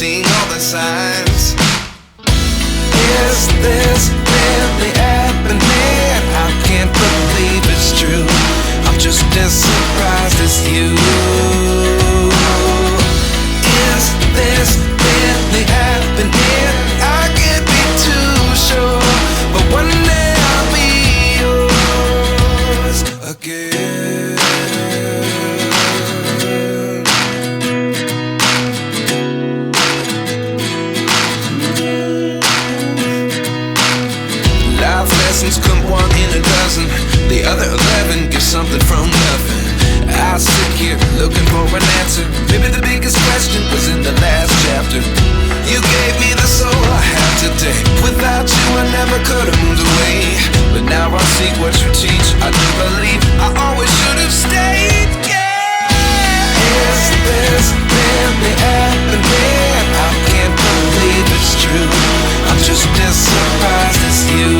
seeing all the signs. Is this really happening? I can't believe it's true. I'm just as surprised as you. Is this really happening? I can't be too sure, but one day I'll be yours again. Life lessons come one in a dozen. The other 11 give something from nothing. I sit here looking for an answer. Maybe the biggest question was in the last chapter. You gave me the soul I have today. Without you I never could have moved away. But now I see what you teach. I do believe I always should have stayed. Yeah. Is this really happening? I can't believe it's true. I'm just as surprised as you.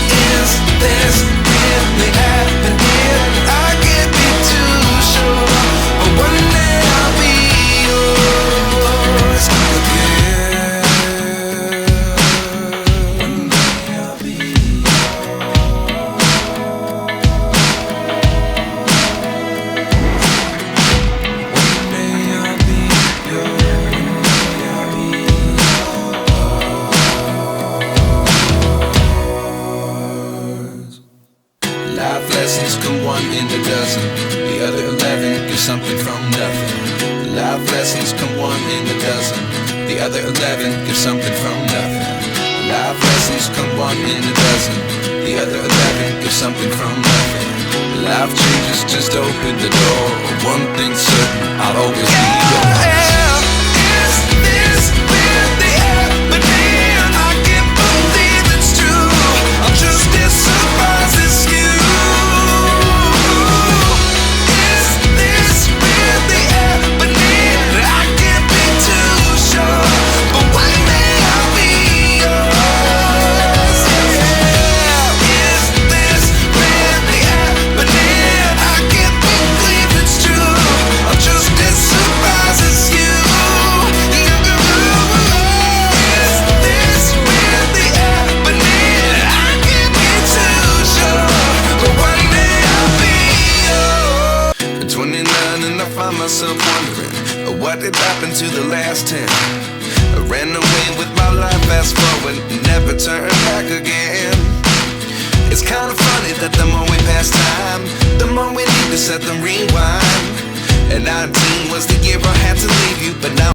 Is this really happening? I can't be too sure, but one day I'll be yours again. One day I'll be Life lessons come one in a dozen. The other 11 give something from nothing. Life lessons come one in a dozen. The other 11 give something from nothing. Life lessons come one in a dozen. The other 11 give something from nothing. Life changes just open the door. One thing's certain, I'll always be yours. Is this really happening? I can't believe it's true. I'm just as surprised as you. Myself wondering what did happen to the last 10. I ran away with my life, fast forward, never turn back again. It's kind of funny that the more we pass time, the more we need to set the rewind. And 19 was the year I had to leave you, but now